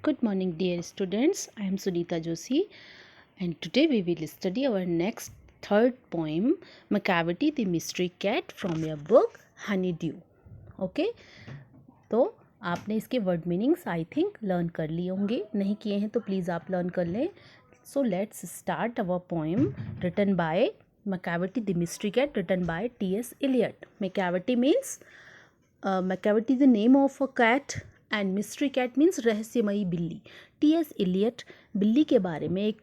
Good morning, dear students. I am Sunita Joshi, and today we will study our next third poem, Macavity the Mystery Cat, from your book Honeydew. Okay? तो आपने इसके word meanings I think learn कर लिए होंगे, नहीं किए हैं तो प्लीज़ आप लर्न कर लें. So let's start our poem written by Macavity the Mystery Cat, written by T.S. Eliot. Macavity means Macavity is the name of a cat and mystery cat means रहस्यमयी बिल्ली. T.S. Eliot बिल्ली के बारे में एक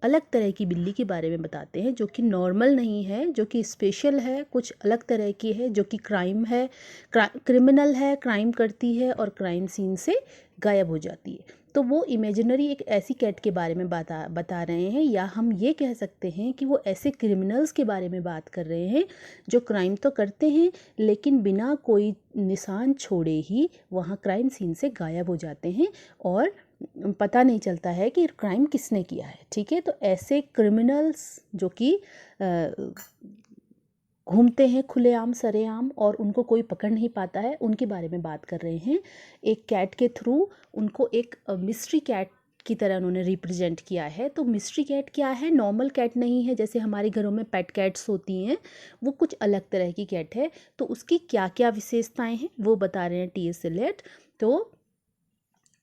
अलग तरह की बिल्ली के बारे में बताते हैं जो कि नॉर्मल नहीं है, जो कि स्पेशल है, कुछ अलग तरह की है, जो कि क्राइम है, क्रिमिनल है, क्राइम करती है और क्राइम सीन से गायब हो जाती है. तो वो इमेजिनरी एक ऐसी कैट के बारे में बता रहे हैं, या हम ये कह सकते हैं कि वो ऐसे क्रिमिनल्स के बारे में बात कर रहे हैं जो क्राइम तो करते हैं लेकिन बिना कोई निशान छोड़े ही वहाँ क्राइम सीन से गायब हो जाते हैं और पता नहीं चलता है कि क्राइम किसने किया है. ठीक है, तो ऐसे क्रिमिनल्स जो कि घूमते हैं खुलेआम सरेआम और उनको कोई पकड़ नहीं पाता है, उनके बारे में बात कर रहे हैं. एक कैट के थ्रू उनको एक मिस्ट्री कैट की तरह उन्होंने रिप्रेजेंट किया है. तो मिस्ट्री कैट क्या है? नॉर्मल कैट नहीं है जैसे हमारे घरों में पेट कैट्स होती हैं, वो कुछ अलग तरह की कैट है. तो उसकी क्या क्या विशेषताएं हैं वो बता रहे हैं टी.एस. एलियट. तो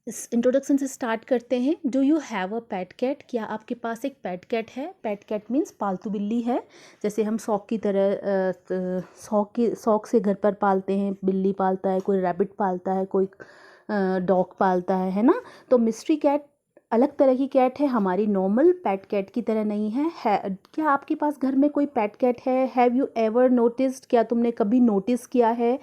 इस इंट्रोडक्शन से स्टार्ट करते हैं. Do you have a pet cat? क्या आपके पास एक पेट कैट है? पेट कैट मीन्स पालतू बिल्ली है. जैसे हम शौक की तरह शौक से घर पर पालते हैं, बिल्ली पालता है, कोई रैबिट पालता है, कोई डॉग पालता है ना. तो मिस्ट्री कैट अलग तरह की कैट है, हमारी नॉर्मल पेट कैट की तरह नहीं है. क्या आपके पास घर में कोई पेट कैट है? Have you ever noticed? क्या तुमने कभी नोटिस किया है?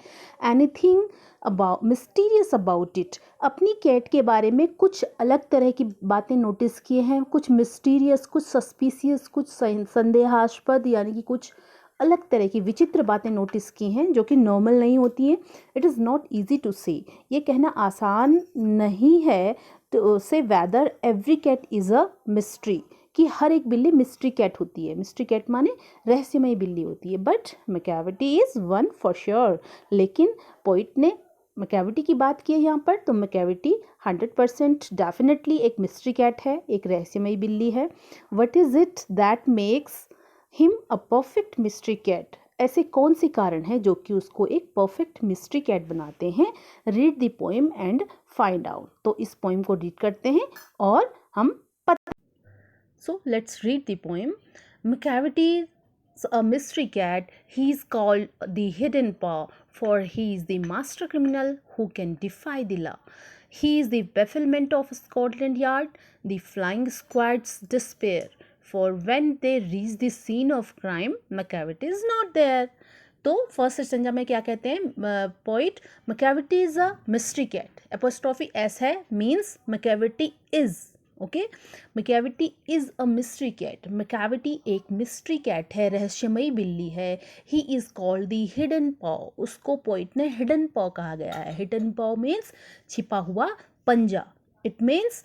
Anything about mysterious about it? अपनी कैट के बारे में कुछ अलग तरह की बातें नोटिस किए हैं, कुछ मिस्टीरियस, कुछ सस्पिशियस, कुछ संदेहास्पद, यानी कि कुछ अलग तरह की विचित्र बातें नोटिस की हैं जो कि नॉर्मल नहीं होती हैं. It is not easy to say, ये कहना आसान नहीं है तो say whether every cat is a mystery, कि हर एक बिल्ली मिस्ट्री कैट होती है. मिस्ट्री कैट माने रहस्यमयी बिल्ली होती है. But Macavity is one for sure. लेकिन पोइट ने मैकेविटी की बात की है यहाँ पर, तो मैकेविटी 100% डेफिनेटली एक मिस्ट्री कैट है, एक रहस्यमयी बिल्ली है. What is it that makes him a perfect mystery cat? ऐसे कौन से कारण हैं जो कि उसको एक परफेक्ट मिस्ट्री कैट बनाते हैं? Read the poem and find out. तो इस पोएम को रीड करते हैं और हम so let's read the poem. Macavity a mystery cat. He is called the hidden paw, for he is the master criminal who can defy the law. He is the bafflement of Scotland Yard, the flying squad's despair, for when they reach the scene of crime, Macavity is not there. तो first stanza में क्या कहते हैं poet? Macavity is a mystery cat, apostrophe S है, means Macavity is. Okay, Macavity is a mystery cat. Macavity एक mystery cat है, रहस्यमयी बिल्ली है. He is called the hidden paw. उसको पोइट ने हिडन पॉ कहा गया है. हिडन पॉ मीन्स छिपा हुआ पंजा. इट मीन्स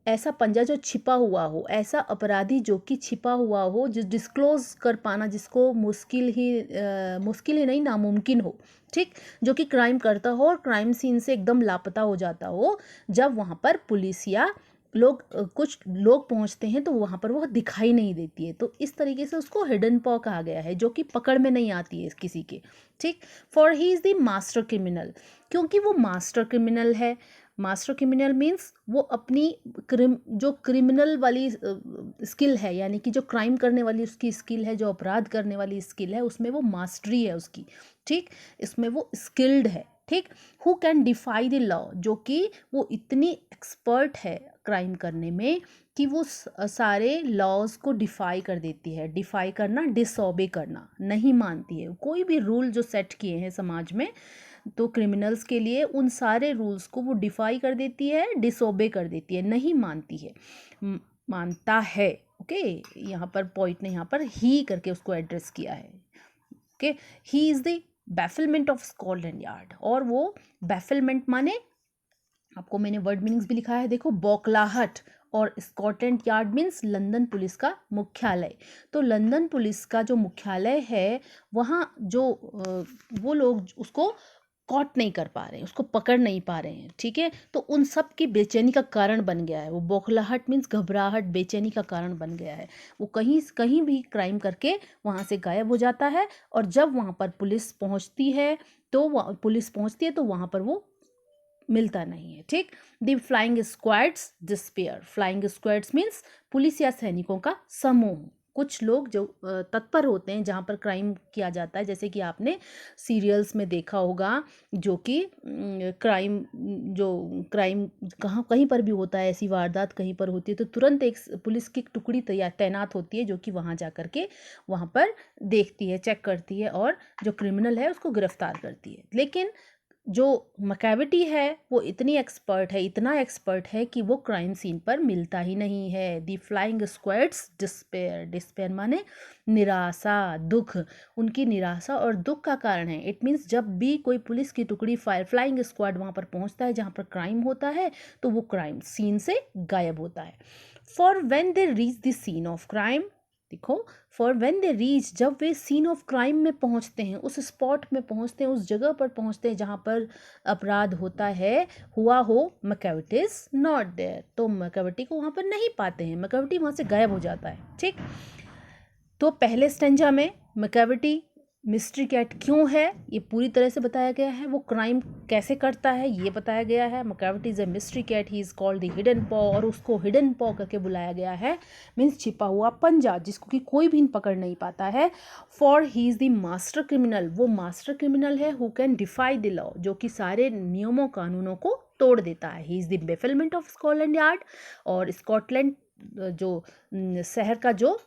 ऐसा पंजा जो छिपा हुआ हो, ऐसा अपराधी जो कि छिपा हुआ हो, जो डिस्क्लोज कर पाना जिसको मुश्किल ही नहीं, नामुमकिन हो. ठीक, जो कि क्राइम करता हो और क्राइम सीन से एकदम लापता हो जाता हो. जब वहाँ पर पुलिस या कुछ लोग पहुंचते हैं तो वहाँ पर वो दिखाई नहीं देती है. तो इस तरीके से उसको हिडन पॉ कहा गया है, जो कि पकड़ में नहीं आती है किसी के. ठीक, for he is the master criminal, क्योंकि वो मास्टर क्रिमिनल है. मास्टर क्रिमिनल मीन्स वो अपनी जो क्रिमिनल वाली स्किल है, यानी कि जो क्राइम करने वाली उसकी स्किल है, जो अपराध करने वाली स्किल है, उसमें वो मास्टरी है उसकी. ठीक, इसमें वो स्किल्ड है. ठीक, who can defy the law, जो कि वो इतनी एक्सपर्ट है क्राइम करने में कि वो सारे लॉज को डिफाई कर देती है. डिफाई करना, डिसओबे करना, नहीं मानती है. कोई भी रूल जो सेट किए हैं समाज में, तो क्रिमिनल्स के लिए उन सारे रूल्स को वो डिफाई कर देती है, डिसओबे कर देती है, नहीं मानती है, मानता है. ओके, यहाँ पर पॉइंट ने यहाँ पर ही करके उसको एड्रेस किया है. Okay, he is the bafflement of Scotland Yard. और वो बैफलमेंट माने, आपको मैंने वर्ड मीनिंग्स भी लिखा है, देखो, बौखलाहट. और Scotland yard means London police का मुख्यालय. तो लंदन पुलिस का जो मुख्यालय है, वहाँ जो वो लोग उसको कॉट नहीं कर पा रहे हैं, उसको पकड़ नहीं पा रहे हैं, ठीक है। तो उन सब की बेचैनी का कारण बन गया है, वो बौखलाहट मीन्स घबराहट, बेचैनी का कारण बन गया है। वो कहीं कहीं भी क्राइम करके वहाँ से गायब हो जाता है, और जब वहाँ पर पुलिस पहुँचती है तो वहाँ पर वो मिलता नहीं है, ठीक। The flying squads despair. Flying squads means police या सैनिकों का समूह। कुछ लोग जो तत्पर होते हैं जहाँ पर क्राइम किया जाता है, जैसे कि आपने सीरियल्स में देखा होगा, जो कि क्राइम कहीं पर भी होता है, ऐसी वारदात कहीं पर होती है तो तुरंत एक पुलिस की टुकड़ी तैनात होती है जो कि वहाँ जा कर के वहाँ पर देखती है, चेक करती है और जो क्रिमिनल है उसको गिरफ्तार करती है। लेकिन जो मैकैविटी है वो इतना एक्सपर्ट है कि वो क्राइम सीन पर मिलता ही नहीं है। दी फ्लाइंग स्क्वाड्स डिस्पेयर माने निराशा, दुख। उनकी निराशा और दुख का कारण है। इट मीन्स जब भी कोई पुलिस की टुकड़ी फ्लाइंग स्क्वाड वहाँ पर पहुँचता है जहाँ पर क्राइम होता है तो वो क्राइम सीन से गायब होता है। For when they reach the scene of crime, देखो, फॉर व्हेन दे रीच, जब वे सीन ऑफ क्राइम में पहुंचते हैं, उस स्पॉट में पहुंचते हैं, उस जगह पर पहुंचते हैं जहां पर अपराध हुआ हो, मैकैविटी इज नॉट देयर, तो मैकैविटी को वहां पर नहीं पाते हैं, मैकैविटी वहां से गायब हो जाता है, ठीक। तो पहले स्टेंजा में मैकैविटी मिस्ट्री कैट क्यों है ये पूरी तरह से बताया गया है, वो क्राइम कैसे करता है ये बताया गया है। Macavity is a mystery cat, he is called the hidden paw, और उसको हिडन पॉ करके बुलाया गया है, मीन्स छिपा हुआ पंजा, जिसको कि कोई भी पकड़ नहीं पाता है। For he is the master criminal, वो मास्टर क्रिमिनल है, who can defy the law, जो कि सारे नियमों कानूनों को तोड़ देता है। He is the bafflement of Scotland Yard, और स्कॉटलैंड जो शहर का जो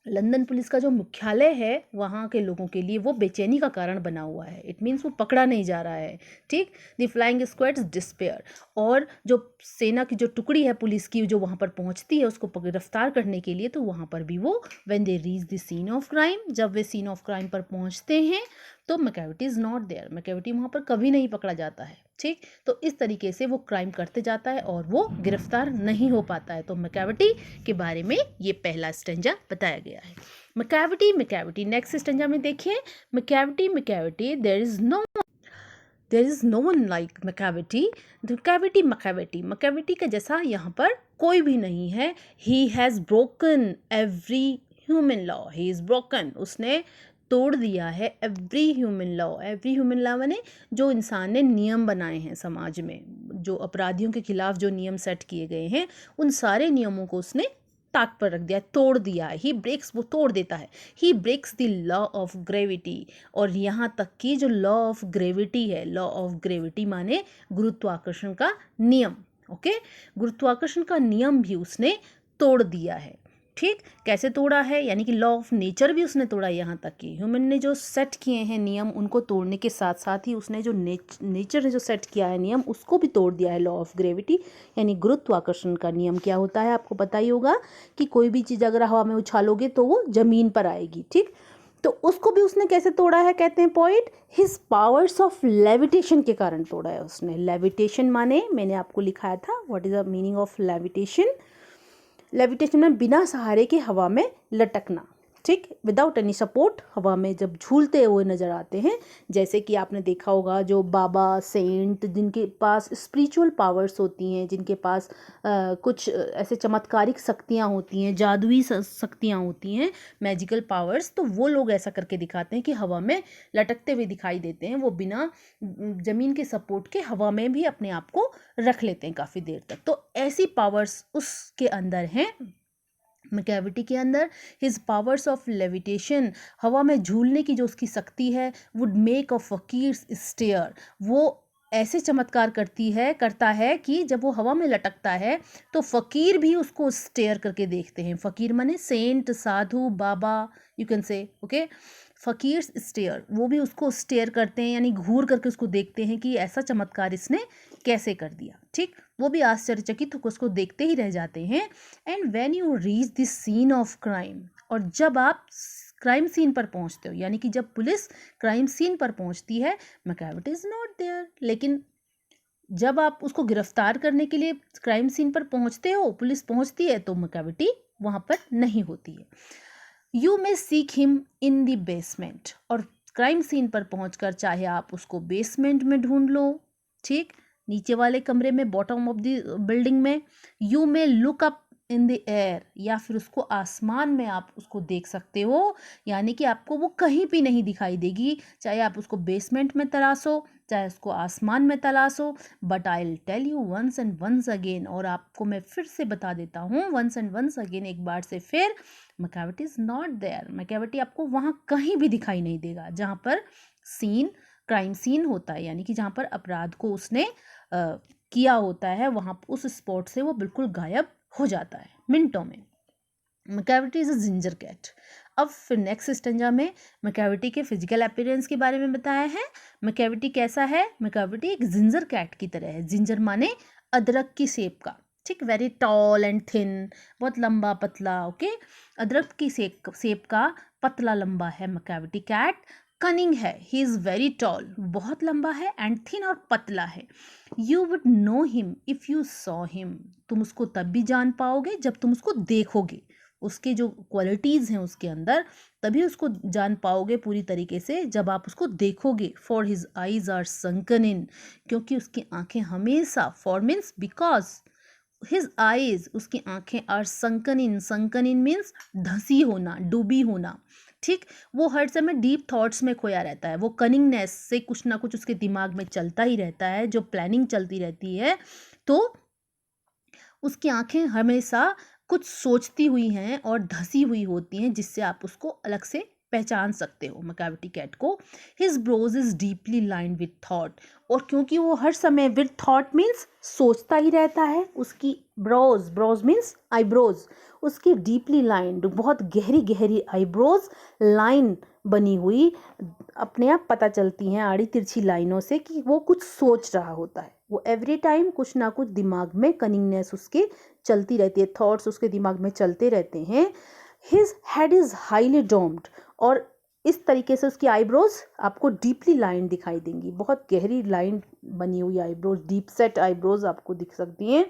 लंदन पुलिस का जो मुख्यालय है वहाँ के लोगों के लिए वो बेचैनी का कारण बना हुआ है। इट मीन्स वो पकड़ा नहीं जा रहा है, ठीक। द फ्लाइंग स्क्वाड्स डिस्पेयर, और जो सेना की जो टुकड़ी है पुलिस की जो वहाँ पर पहुँचती है उसको गिरफ्तार करने के लिए, तो वहाँ पर भी वो when they reach the scene of crime, जब वे सीन ऑफ क्राइम पर पहुँचते हैं तो Macavity is not there, Macavity वहाँ पर कभी नहीं पकड़ा जाता है, ठीक। तो इस तरीके से वो क्राइम करते जाता है और वो गिरफ्तार नहीं हो पाता है। तो मैकैविटी के बारे में ये पहला स्टेंजा बताया गया है। मैकैविटी नेक्स्ट स्टेंजा में देखिए, Macavity there is no one like Macavity, Macavity के जैसा यहाँ पर कोई भी नहीं है। He has broken every human law, he is broken, उसने तोड़ दिया है एवरी ह्यूमन लॉ माने जो इंसान ने नियम बनाए हैं समाज में, जो अपराधियों के खिलाफ जो नियम सेट किए गए हैं उन सारे नियमों को उसने ताक पर रख दिया, तोड़ दिया है। ही ब्रेक्स, वो तोड़ देता है। He breaks the law of gravity, और यहाँ तक कि जो लॉ ऑफ ग्रेविटी है, लॉ ऑफ ग्रेविटी माने गुरुत्वाकर्षण का नियम, ओके, गुरुत्वाकर्षण का नियम भी उसने तोड़ दिया है, ठीक। कैसे तोड़ा है, यानी कि लॉ ऑफ नेचर भी उसने तोड़ा, यहाँ तक कि ह्यूमन ने जो सेट किए हैं नियम उनको तोड़ने के साथ साथ ही उसने जो नेचर ने जो सेट किया है नियम उसको भी तोड़ दिया है। लॉ ऑफ ग्रेविटी यानी गुरुत्वाकर्षण का नियम क्या होता है आपको पता ही होगा कि कोई भी चीज़ अगर हवा में उछालोगे तो वो जमीन पर आएगी, ठीक। तो उसको भी उसने कैसे तोड़ा है, कहते हैं poet, his powers of levitation के कारण तोड़ा है उसने। लेविटेशन माने मैंने आपको लिखाया था, what is the meaning of levitation. Levitation में बिना सहारे के हवा में लटकना, ठीक, विदाउट एनी सपोर्ट हवा में जब झूलते हुए नज़र आते हैं। जैसे कि आपने देखा होगा जो बाबा सेंट जिनके पास स्पिरिचुअल पावर्स होती हैं, जिनके पास कुछ ऐसे चमत्कारिक शक्तियाँ होती हैं, जादुई शक्तियाँ होती हैं, मैजिकल पावर्स, तो वो लोग ऐसा करके दिखाते हैं कि हवा में लटकते हुए दिखाई देते हैं। वो बिना ज़मीन के सपोर्ट के हवा में भी अपने आप को रख लेते हैं काफ़ी देर तक। तो ऐसी पावर्स उसके अंदर हैं, मैकैविटी के अंदर। हिज पावर्स ऑफ लेविटेशन, हवा में झूलने की जो उसकी शक्ति है, वुड मेक अ फकीर स्टेयर, वो ऐसे चमत्कार करता है कि जब वो हवा में लटकता है तो फ़कीर भी उसको स्टेयर करके देखते हैं। फ़कीर माने सेंट, साधु, बाबा, यू कैन से, ओके। फ़कीर स्टेयर, वो भी उसको स्टेयर करते हैं यानी घूर करके उसको देखते हैं कि ऐसा चमत्कार इसने कैसे कर दिया, ठीक। वो भी आश्चर्यचकित होकर उसको देखते ही रह जाते हैं। And when you reach this scene of crime, और जब आप क्राइम सीन पर पहुंचते हो, यानी कि जब पुलिस क्राइम सीन पर पहुंचती है, मैकैविटी इज नॉट देयर, लेकिन जब आप उसको गिरफ्तार करने के लिए क्राइम सीन पर पहुंचते हो, पुलिस पहुंचती है, तो मैकैविटी वहां पर नहीं होती है। You may seek him in the basement, और क्राइम सीन पर पहुंचकर चाहे आप उसको बेसमेंट में ढूंढ लो, ठीक, नीचे वाले कमरे में, बॉटम ऑफ द बिल्डिंग में, you may look up in the air, या फिर उसको आसमान में आप उसको देख सकते हो, यानी कि आपको वो कहीं भी नहीं दिखाई देगी, चाहे आप उसको बेसमेंट में तलाशो, चाहे उसको आसमान में तलाशो। But I will tell you once and once again, और आपको मैं फिर से बता देता हूँ वंस एंड वंस अगेन, एक बार से फिर, Macavity is not there. Macavity आपको वहाँ कहीं भी दिखाई नहीं देगा जहाँ पर सीन, क्राइम सीन होता है, यानी कि जहाँ पर अपराध को उसने किया होता है, वहाँ उस स्पॉट से वो बिल्कुल गायब हो जाता है मिनटों में। Macavity is a ginger cat. अब फिर नेक्स्ट स्टेंजा में मैकेविटी के फिजिकल अपीयरेंस के बारे में बताया है। मैकेविटी कैसा है? मैकेविटी एक जिंजर कैट की तरह है। जिंजर माने अदरक की शेप का, ठीक, वेरी टॉल एंड थिन, बहुत लंबा पतला, ओके, अदरक की शेप का पतला लंबा है मैकेविटी कैट। कनिंग है, ही इज़ वेरी टॉल, बहुत लंबा है, एंड थिन और पतला है। You would know him if you saw him, तुम उसको तब भी जान पाओगे जब तुम उसको देखोगे, उसके जो क्वालिटीज़ हैं उसके अंदर, तभी उसको जान पाओगे पूरी तरीके से जब आप उसको देखोगे। For his eyes are sunken in, क्योंकि उसकी आंखें हमेशा, for means because, his eyes, उसकी आंखें, आर संकन इन मीन्स धंसी होना, डूबी होना, ठीक, वो हर समय डीप थॉट्स में खोया रहता है, वो कनिंगनेस से कुछ ना कुछ उसके दिमाग में चलता ही रहता है, जो प्लानिंग चलती रहती है, तो उसकी आंखें हमेशा कुछ सोचती हुई हैं और धसी हुई होती हैं, जिससे आप उसको अलग से पहचान सकते हो मैकेविटी कैट को। His brows is deeply lined with thought, और क्योंकि वो हर समय विथ थॉट मीन्स सोचता ही रहता है, उसकी ब्रोज मीन्स आईब्रोज, उसकी डीपली लाइंड, बहुत गहरी गहरी आईब्रोज लाइन बनी हुई अपने आप पता चलती हैं आड़ी तिरछी लाइनों से कि वो कुछ सोच रहा होता है। वो एवरी टाइम कुछ ना कुछ दिमाग में कनिंगनेस उसके चलती रहती है, थॉट्स उसके दिमाग में चलते रहते हैं। His head is highly doomed, और इस तरीके से उसकी आईब्रोज आपको डीपली लाइन दिखाई देंगी, बहुत गहरी लाइन बनी हुई आईब्रोज, डीप सेट आईब्रोज आपको दिख सकती हैं।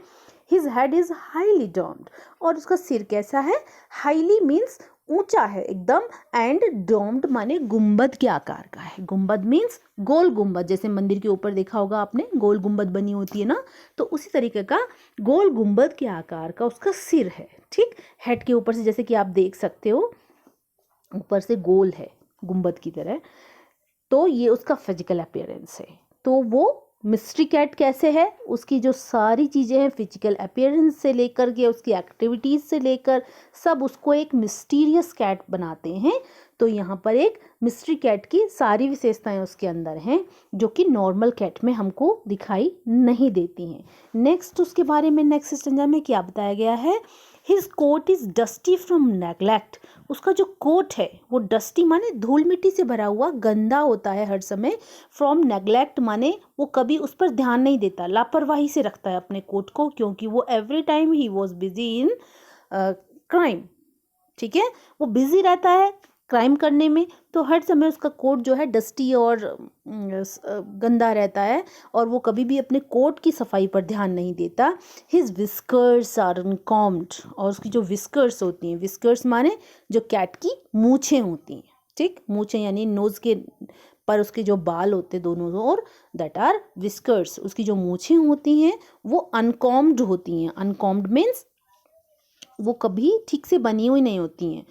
His head is highly doomed, और उसका सिर कैसा है? हाईली मीन्स ऊंचा है एकदम, एंड डोम्ड माने गुंबद के आकार का है। गुंबद मीन्स गोल गुंबद, जैसे मंदिर के ऊपर देखा होगा आपने, गोल गुंबद बनी होती है ना, तो उसी तरीके का गोल गुंबद के आकार का उसका सिर है, ठीक, हेड के ऊपर से जैसे कि आप देख सकते हो ऊपर से गोल है गुंबद की तरह। तो ये उसका फिजिकल अपीयरेंस है। तो वो मिस्ट्री कैट कैसे है, उसकी जो सारी चीज़ें हैं, फिजिकल अपीयरेंस से लेकर के उसकी एक्टिविटीज़ से लेकर सब उसको एक मिस्टीरियस कैट बनाते हैं। तो यहाँ पर एक मिस्ट्री कैट की सारी विशेषताएं उसके अंदर हैं जो कि नॉर्मल कैट में हमको दिखाई नहीं देती हैं। नेक्स्ट उसके बारे में नेक्स्ट स्टेंजा में क्या बताया गया है? His coat is dusty from neglect, उसका जो कोट है वो डस्टी माने धूल मिट्टी से भरा हुआ, गंदा होता है हर समय। फ्रॉम नेग्लेक्ट माने वो कभी उस पर ध्यान नहीं देता, लापरवाही से रखता है अपने कोट को, क्योंकि वो every time he was busy in crime, ठीक है, वो बिजी रहता है क्राइम करने में, तो हर समय उसका कोट जो है डस्टी और गंदा रहता है, और वो कभी भी अपने कोट की सफाई पर ध्यान नहीं देता। हिज विस्कर्स आर अनकॉम्ड, और उसकी जो विस्कर्स होती हैं, विस्कर्स माने जो कैट की मूछें होती हैं, ठीक, मूछें यानी नोज़ के पर उसके जो बाल होते हैं दोनों ओर, दैट आर विस्कर्स, उसकी जो मूछें होती हैं वो अनकॉम्ड होती हैं। अनकॉम्ड मीन्स वो कभी ठीक से बनी हुई नहीं होती हैं,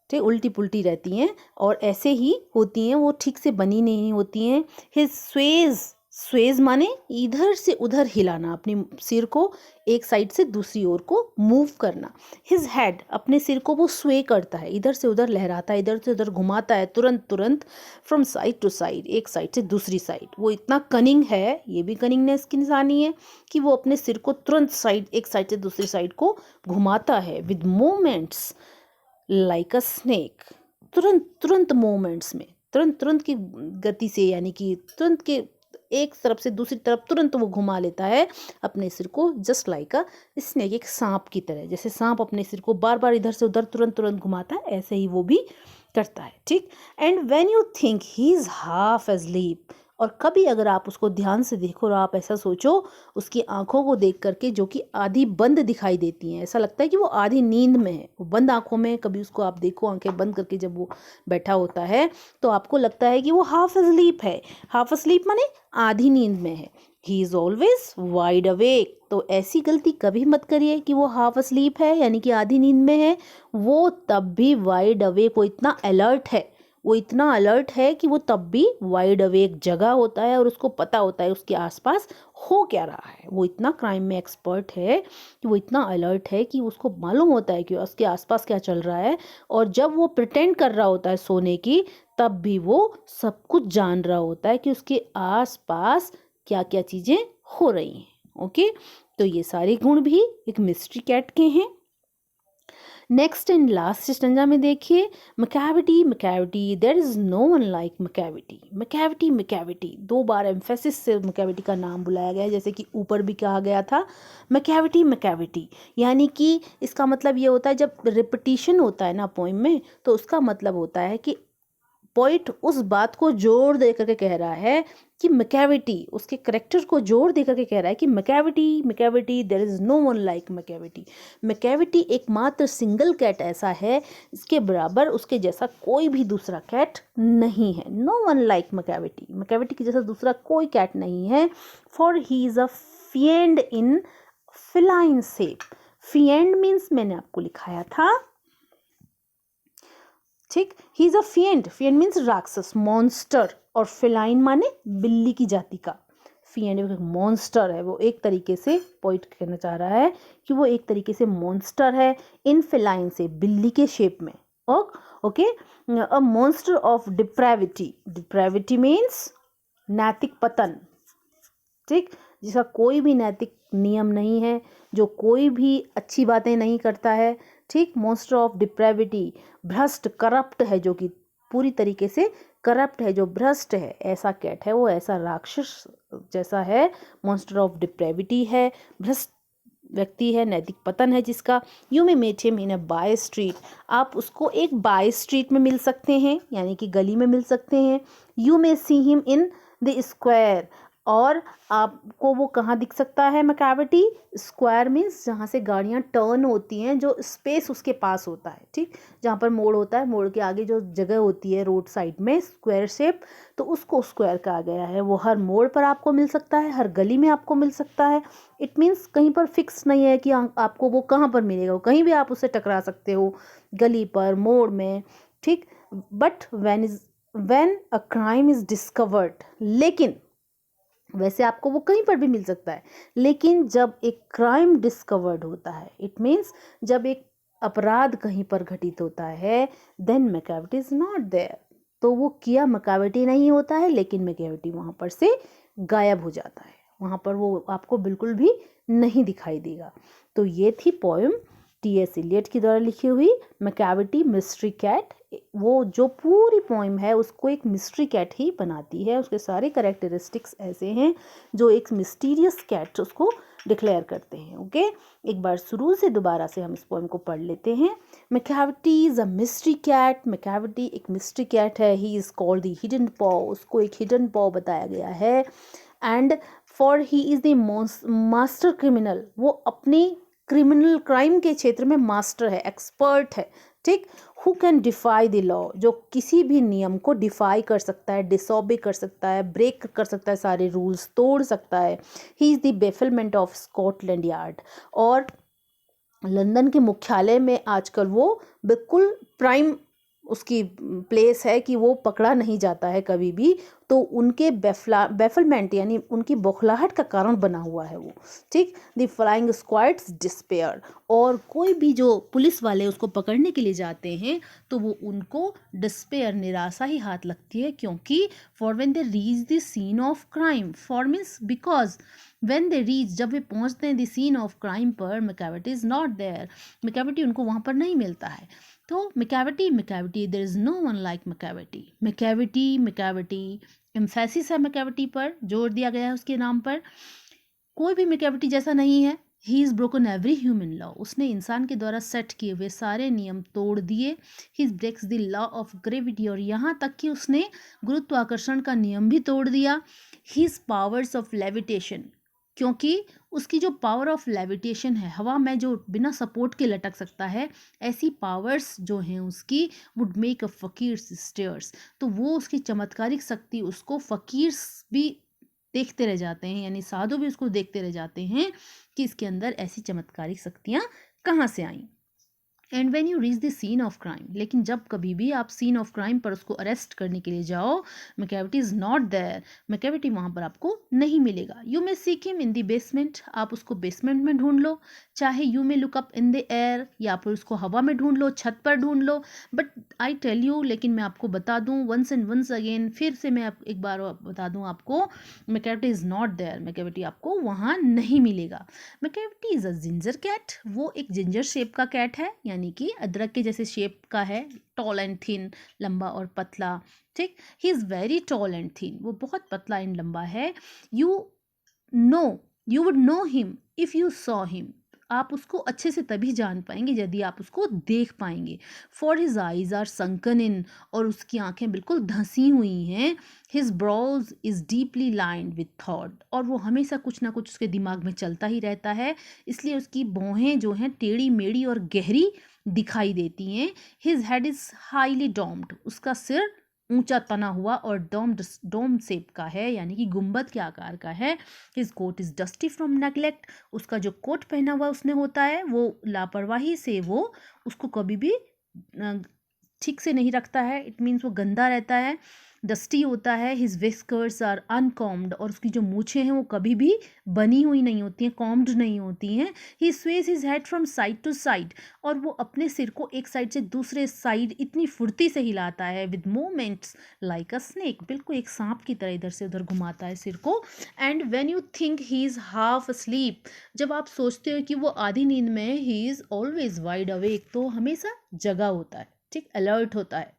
ठीक, उल्टी पुल्टी रहती हैं, और ऐसे ही होती हैं, वो ठीक से बनी नहीं होती हैं। हिज स्वेज माने इधर से उधर हिलाना, अपने सिर को एक साइड से दूसरी ओर को मूव करना। हिज हेड, अपने सिर को वो स्वे करता है, इधर से उधर लहराता है, इधर से उधर घुमाता है, तुरंत फ्रॉम साइड टू साइड, एक साइड से दूसरी साइड। वो इतना कनिंग है, ये भी कनिंगनेस की निशानी है कि वो अपने सिर को तुरंत एक साइड से दूसरी साइड को घुमाता है with moments like a snake, तुरंत मोमेंट्स में, तुरंत की गति से, यानी कि तुरंत के एक तरफ से दूसरी तरफ तुरंत वो घुमा लेता है अपने सिर को, जस्ट लाइक अ स्नेक, एक सांप की तरह, जैसे सांप अपने सिर को बार बार इधर से उधर तुरंत घुमाता है, ऐसे ही वो भी करता है, ठीक। And when you think he is half asleep, और कभी अगर आप उसको ध्यान से देखो और आप ऐसा सोचो उसकी आंखों को देख करके, जो कि आधी बंद दिखाई देती हैं, ऐसा लगता है कि वो आधी नींद में है, वो बंद आंखों में। कभी उसको आप देखो आंखें बंद करके जब वो बैठा होता है तो आपको लगता है कि वो हाफ स्लीप है। हाफ स्लीप माने आधी नींद में है। He is always wide awake. तो ऐसी गलती कभी मत करिए कि वो हाफ स्लीप है यानी कि आधी नींद में है। वो तब भी वाइड अवेक, वो इतना अलर्ट है, वो इतना अलर्ट है कि वो तब भी वाइड अवेक जगह होता है और उसको पता होता है उसके आसपास हो क्या रहा है। वो इतना क्राइम में एक्सपर्ट है कि वो इतना अलर्ट है कि उसको मालूम होता है कि उसके आसपास क्या चल रहा है। और जब वो प्रिटेंड कर रहा होता है सोने की, तब भी वो सब कुछ जान रहा होता है कि उसके आसपास क्या क्या चीज़ें हो रही हैं। ओके, तो ये सारे गुण भी एक मिस्ट्री कैट के हैं। नेक्स्ट एंड लास्ट स्टेंजा में देखिए, Macavity Macavity there is no one like Macavity. Macavity Macavity 2 बार एम्फेसिस से मैकेविटी का नाम बुलाया गया है, जैसे कि ऊपर भी कहा गया था। मैकेविटी मैकेविटी यानी कि इसका मतलब ये होता है, जब रिपीटिशन होता है ना पोइम में, तो उसका मतलब होता है कि पोइट उस बात को जोर दे करके कह रहा है कि मैकेविटी, उसके करेक्टर को जोर दे करके कह रहा है कि Macavity Macavity there is no one like Macavity. Macavity एकमात्र सिंगल कैट ऐसा है, इसके बराबर उसके जैसा कोई भी दूसरा कैट नहीं है। No one like Macavity, Macavity के जैसा दूसरा कोई कैट नहीं है। For he is a fiend in feline shape. Fiend means मैंने आपको लिखाया था, ठीक। He is a fiend, fiend means राक्षस, मॉन्स्टर, और फिलाइन माने बिल्ली की जाति का। फिएंड एक मॉन्स्टर है, वो एक तरीके से पोइट कहना चाह रहा है कि वो एक तरीके से मॉन्स्टर है, इन फिलाइन से, बिल्ली के शेप में। Okay, a monster of depravity. Depravity means नैतिक पतन, ठीक, जिसका कोई भी नैतिक नियम नहीं है, जो कोई भी अच्छी बातें नहीं करता है, ठीक। मॉन्स्टर ऑफ डिप्रेविटी, भ्रष्ट, करप्ट है, जो कि पूरी तरीके से करप्ट है, जो भ्रष्ट है, ऐसा कैट है वो, ऐसा राक्षस जैसा है, मॉन्स्टर ऑफ डिप्रेविटी है, भ्रष्ट व्यक्ति है, नैतिक पतन है जिसका। You may meet him in a by street. आप उसको एक बाय स्ट्रीट में मिल सकते हैं, यानी कि गली में मिल सकते हैं। You may see him in the square, और आपको वो कहाँ दिख सकता है मैकेविटी? स्क्वायर मीन्स जहाँ से गाड़ियाँ टर्न होती हैं, जो स्पेस उसके पास होता है, ठीक, जहाँ पर मोड़ होता है, मोड़ के आगे जो जगह होती है रोड साइड में स्क्वायर शेप, तो उसको स्क्वायर कहा गया है। वो हर मोड़ पर आपको मिल सकता है, हर गली में आपको मिल सकता है। इट मीन्स कहीं पर फिक्स नहीं है कि आपको वो कहाँ पर मिलेगा, कहीं भी आप उससे टकरा सकते हो, गली पर, मोड़ में, ठीक। But when a crime is discovered, लेकिन वैसे आपको वो कहीं पर भी मिल सकता है, लेकिन जब एक क्राइम डिस्कवर्ड होता है, इट मीन्स जब एक अपराध कहीं पर घटित होता है, then Macavity is not there. तो वो किया मैकेविटी नहीं होता है, लेकिन मैकेविटी वहाँ पर से गायब हो जाता है, वहाँ पर वो आपको बिल्कुल भी नहीं दिखाई देगा। तो ये थी पोएम टी.एस. इलियट की द्वारा लिखी हुई मैकेविटी मिस्ट्री कैट। वो जो पूरी पोइम है उसको एक मिस्ट्री कैट ही बनाती है, उसके सारे कैरेक्टरिस्टिक्स ऐसे हैं जो एक मिस्टीरियस कैट उसको डिक्लेयर करते हैं। ओके, एक बार शुरू से दोबारा से हम इस पोइम को पढ़ लेते हैं। Macavity is a mystery cat. Macavity एक मिस्ट्री कैट है। He is called the hidden paw, उसको एक हिडन पॉ बताया गया है। And for he is the master criminal, वो अपनी क्रिमिनल क्राइम के क्षेत्र में मास्टर है, एक्सपर्ट है, ठीक। Who can defy the law, जो किसी भी नियम को डिफाई कर सकता है, डिसोबे कर सकता है, ब्रेक कर सकता है, सारे रूल्स तोड़ सकता है। He is the bafflement of Scotland Yard, और लंदन के मुख्यालय में आजकल वो बिल्कुल प्राइम उसकी प्लेस है कि वो पकड़ा नहीं जाता है कभी भी। तो उनके बेफलमेंट यानी उनकी बौखलाहट का कारण बना हुआ है वो, ठीक। द फ्लाइंग स्क्वाड्स डिस्पेयर, और कोई भी जो पुलिस वाले उसको पकड़ने के लिए जाते हैं तो वो उनको डिस्पेयर, निराशा ही हाथ लगती है, क्योंकि for when they reach the scene of crime, for means because when they reach, जब वे पहुंचते हैं द सीन ऑफ क्राइम पर, Macavity is not there, Macavity उनको वहाँ पर नहीं मिलता है। तो Macavity Macavity there is no one like Macavity. Macavity Macavity emphasis है, मैकेविटी पर जोर दिया गया है उसके नाम पर। कोई भी मैकेविटी जैसा नहीं है, he is broken every human law, उसने इंसान के द्वारा सेट किए हुए सारे नियम तोड़ दिए। He breaks the law of gravity, और यहाँ तक कि उसने गुरुत्वाकर्षण का नियम भी तोड़ दिया। हिज पावर्स ऑफ लेविटेशन, क्योंकि उसकी जो पावर ऑफ लेविटेशन है, हवा में जो बिना सपोर्ट के लटक सकता है, ऐसी पावर्स जो हैं उसकी, वुड मेक अ फकीर स्टेयर्स, तो वो उसकी चमत्कारिक शक्ति उसको फकीर्स भी देखते रह जाते हैं, यानी साधु भी उसको देखते रह जाते हैं कि इसके अंदर ऐसी चमत्कारिक शक्तियाँ कहाँ से आईं। And when you reach the scene of crime, लेकिन जब कभी भी आप सीन ऑफ क्राइम पर उसको अरेस्ट करने के लिए जाओ, Macavity is not there, Macavity वहाँ पर आपको नहीं मिलेगा। You may seek him in the basement, आप उसको बेसमेंट में ढूंढ लो, चाहे you may look up in the air, या फिर उसको हवा में ढूंढ लो, छत पर ढूंढ लो, बट आई टेल यू, लेकिन मैं आपको बता दूँ वंस एंड वंस अगेन, फिर से मैं एक बार बता दूँ आपको, Macavity is not there, Macavity आपको वहाँ नहीं मिलेगा। Macavity is a ginger cat, वो एक जिंजर शेप का कैट है, यानी कि अदरक के जैसे शेप का है, टॉल एंड थिन, लंबा और पतला, ठीक। He is very tall and thin, वो बहुत पतला एंड लंबा है। You know, you would know him if you saw him, आप उसको अच्छे से तभी जान पाएंगे यदि आप उसको देख पाएंगे। For his eyes are sunken in, और उसकी आंखें बिल्कुल धंसी हुई हैं। His brows is deeply lined with thought, और वो हमेशा कुछ ना कुछ उसके दिमाग में चलता ही रहता है, इसलिए उसकी भौहें जो हैं टेढ़ी मेढ़ी और गहरी दिखाई देती हैं। His head is highly doomed, उसका सिर ऊंचा तना हुआ और डोम शेप का है, यानी कि गुंबद के आकार का है। His coat is dusty from neglect, उसका जो कोट पहना हुआ उसने होता है वो लापरवाही से वो उसको कभी भी ठीक से नहीं रखता है, इट मीन्स वो गंदा रहता है, डस्टी होता है। हिज विस्कर्स आर अनकॉम्ड, और उसकी जो मूछें हैं वो कभी भी बनी हुई नहीं होती हैं, कॉम्ड नहीं होती हैं। He sways his head from side to side, और वो अपने सिर को एक साइड से दूसरे साइड इतनी फुर्ती से हिलाता है, with movements like a snake, बिल्कुल एक सांप की तरह इधर से उधर घुमाता है सिर को। And when you think he is half asleep, जब आप सोचते हो कि वो आधी नींद में, he is always wide awake, तो हमेशा जगा होता है, ठीक, अलर्ट होता है,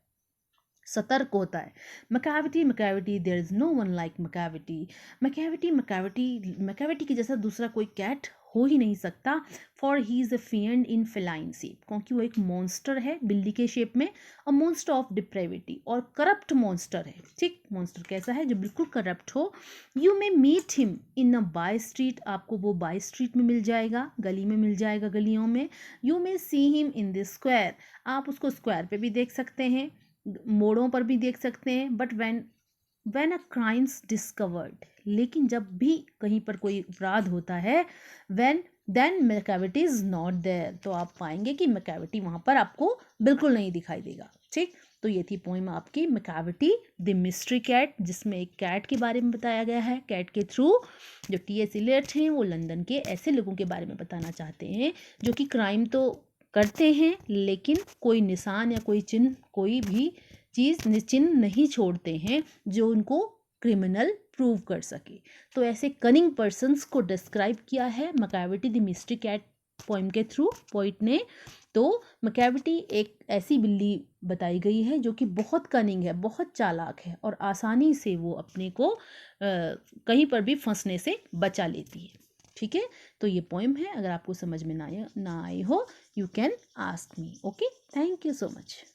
सतर्क होता है। Macavity, Macavity, there is no one like Macavity, Macavity, Macavity, Macavity के जैसा दूसरा कोई कैट हो ही नहीं सकता। For he is a fiend in feline shape, क्योंकि वो एक मॉन्स्टर है बिल्ली के शेप में, अ मॉन्स्टर ऑफ डिप्रेविटी, और करप्ट मॉन्स्टर है, ठीक। मॉन्स्टर कैसा है? जो बिल्कुल करप्ट हो। You may meet him in a by street, आपको वो बाय स्ट्रीट में मिल जाएगा, गली में मिल जाएगा, गलियों में। You may see him in the square, आप उसको स्क्वायर पे भी देख सकते हैं, मोड़ों पर भी देख सकते हैं। But when a crime's discovered, लेकिन जब भी कहीं पर कोई अपराध होता है, when then Macavity is not there, तो आप पाएंगे कि मैकेविटी वहाँ पर आपको बिल्कुल नहीं दिखाई देगा, ठीक। तो ये थी पोइम आपकी मैकेविटी द मिस्ट्री कैट, जिसमें एक कैट के बारे में बताया गया है। कैट के थ्रू जो टी.एस. इलियट हैं वो लंदन के ऐसे लोगों के बारे में बताना चाहते हैं जो कि क्राइम तो करते हैं, लेकिन कोई निशान या कोई चिन्ह, कोई भी चीज़ चिन्ह नहीं छोड़ते हैं जो उनको क्रिमिनल प्रूव कर सके। तो ऐसे कनिंग पर्सन्स को डिस्क्राइब किया है Macavity the mystery cat poem के थ्रू पोइट ने। तो मैकेविटी एक ऐसी बिल्ली बताई गई है जो कि बहुत कनिंग है, बहुत चालाक है, और आसानी से वो अपने को कहीं पर भी फंसने से बचा लेती है, ठीक है। तो ये पोइम है, अगर आपको समझ में ना आए हो, you can ask me, okay. Thank you so much.